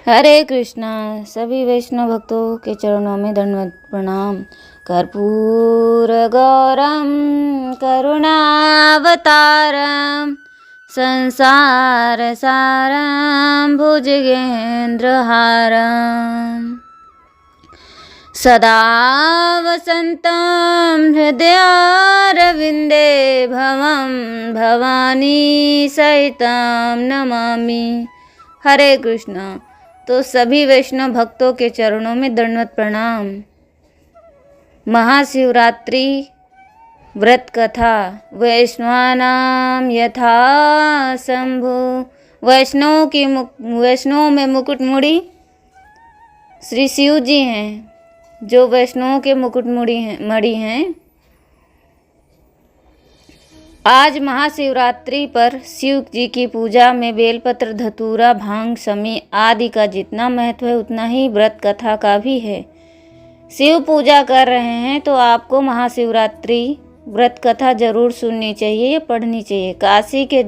हरे कृष्णा। सभी वैष्णव भक्तों के चरणों में दंडवत प्रणाम। कर्पूर गौरम करुणावतारम संसार सारम भुजगेन्द्रहारम सदा वसन्तं हृदयारविन्दे भवं भवानी सहितं नमामि। हरे कृष्णा। तो सभी वैष्णव भक्तों के चरणों में दंडवत प्रणाम। महाशिवरात्रि व्रत कथा। वैष्णवानां यथा शंभु। वैष्णवों में मुकुटमुड़ी श्री शिव जी हैं, जो वैष्णवों के मुकुटमुड़ी हैं। आज महाशिवरात्रि पर शिव जी की पूजा में बेलपत्र, धतूरा, भांग, समी आदि का जितना महत्व है उतना ही व्रत कथा का भी है। शिव पूजा कर रहे हैं तो आपको महाशिवरात्रि व्रत कथा जरूर सुननी चाहिए या पढ़नी चाहिए। काशी के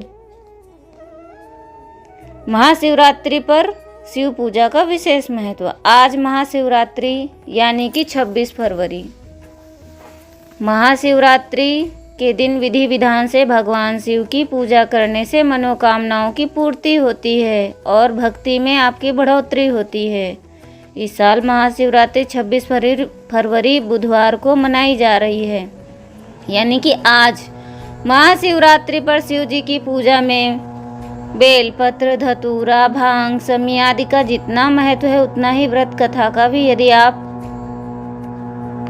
महाशिवरात्रि पर शिव पूजा का विशेष महत्व। आज महाशिवरात्रि यानी कि 26 फरवरी। महाशिवरात्रि के दिन विधि विधान से भगवान शिव की पूजा करने से मनोकामनाओं की पूर्ति होती है और भक्ति में आपकी बढ़ोतरी होती है। इस साल महाशिवरात्रि 26 फरवरी बुधवार को मनाई जा रही है, यानी कि आज महाशिवरात्रि पर शिव जी की पूजा में बेलपत्र, धतूरा, भांग, समी आदि का जितना महत्व है उतना ही व्रत कथा का भी। यदि आप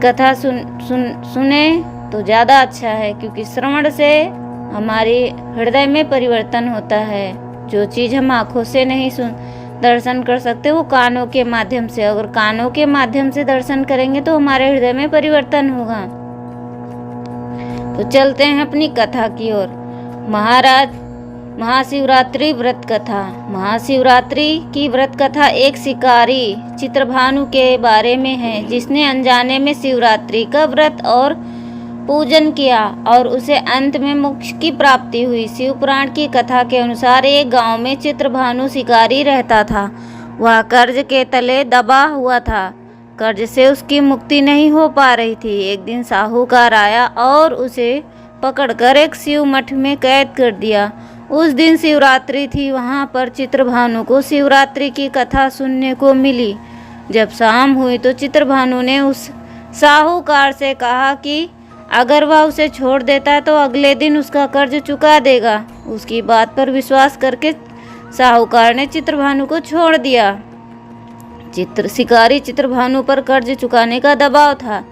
कथा सुने तो ज़्यादा अच्छा है, क्योंकि श्रवण से हमारे हृदय में परिवर्तन होता है। जो चीज़ हम आँखों से नहीं दर्शन कर सकते वो कानों के माध्यम से, अगर कानों के माध्यम से दर्शन करेंगे तो हमारे हृदय में परिवर्तन होगा। तो चलते हैं अपनी कथा की ओर। महाशिवरात्रि व्रत कथा। महाशिवरात्रि की व्रत कथा एक शिकारी चित्रभानु के बारे में है, जिसने अनजाने में शिवरात्रि का व्रत और पूजन किया और उसे अंत में मोक्ष की प्राप्ति हुई। शिव पुराण की कथा के अनुसार एक गांव में चित्रभानु शिकारी रहता था। वह कर्ज के तले दबा हुआ था। कर्ज से उसकी मुक्ति नहीं हो पा रही थी। एक दिन साहूकार आया और उसे पकड़कर एक शिव मठ में कैद कर दिया। उस दिन शिवरात्रि थी। वहां पर चित्रभानु को शिवरात्रि की कथा सुनने को मिली। जब शाम हुई तो चित्रभानु ने उस साहूकार से कहा कि अगर वह उसे छोड़ देता है तो अगले दिन उसका कर्ज चुका देगा। उसकी बात पर विश्वास करके साहूकार ने चित्रभानु को छोड़ दिया। शिकारी चित्रभानु पर कर्ज चुकाने का दबाव था,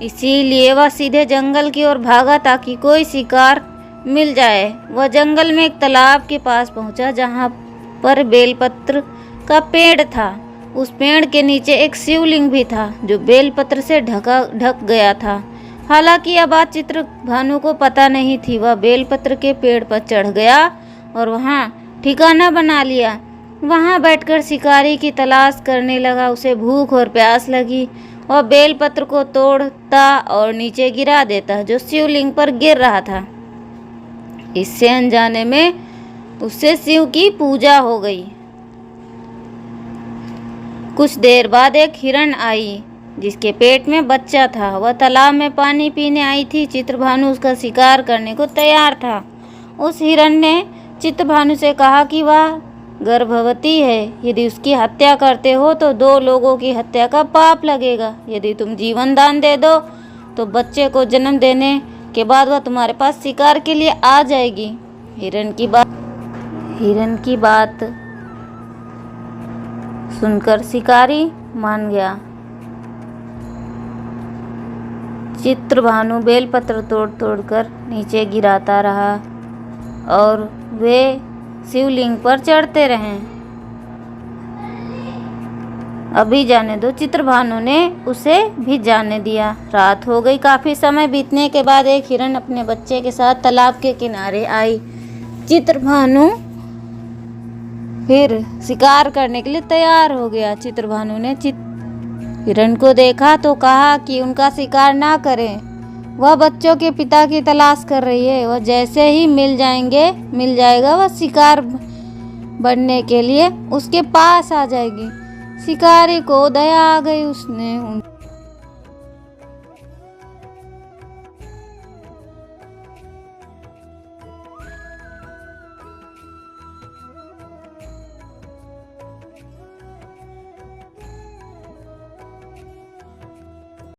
इसीलिए वह सीधे जंगल की ओर भागा ताकि कोई शिकार मिल जाए। वह जंगल में एक तालाब के पास पहुंचा, जहां पर बेलपत्र का पेड़ था। उस पेड़ के नीचे एक शिवलिंग भी था, जो बेलपत्र से ढक गया था। हालांकि यह बात चित्रभानु को पता नहीं थी। वह बेलपत्र के पेड़ पर चढ़ गया और वहां ठिकाना बना लिया। वहां बैठकर शिकारी की तलाश करने लगा। उसे भूख और प्यास लगी। वह बेलपत्र को तोड़ता और नीचे गिरा देता, जो शिवलिंग पर गिर रहा था। इससे अनजाने में उससे शिव की पूजा हो गई। कुछ देर बाद एक हिरण आई, जिसके पेट में बच्चा था। वह तालाब में पानी पीने आई थी। चित्रभानु उसका शिकार करने को तैयार था। उस हिरण ने चित्रभानु से कहा कि वह गर्भवती है। यदि उसकी हत्या करते हो तो 2 लोगों की हत्या का पाप लगेगा। यदि तुम जीवन दान दे दो तो बच्चे को जन्म देने के बाद वह तुम्हारे पास शिकार के लिए आ जाएगी। हिरण की बात सुनकर शिकारी मान गया। चित्रभानु बेलपत्र तोड़ कर नीचे गिराता रहा और वे शिवलिंग पर चढ़ते रहे। अभी जाने दो। चित्रभानु ने उसे भी जाने दिया। रात हो गई। काफी समय बीतने के बाद एक हिरण अपने बच्चे के साथ तालाब के किनारे आई। चित्रभानु फिर शिकार करने के लिए तैयार हो गया। चित्रभानु ने हिरण को देखा तो कहा कि उनका शिकार ना करें। वह बच्चों के पिता की तलाश कर रही है। वह जैसे ही मिल जाएगा वह शिकार बढ़ने के लिए उसके पास आ जाएगी। शिकारी को दया आ गई। उसने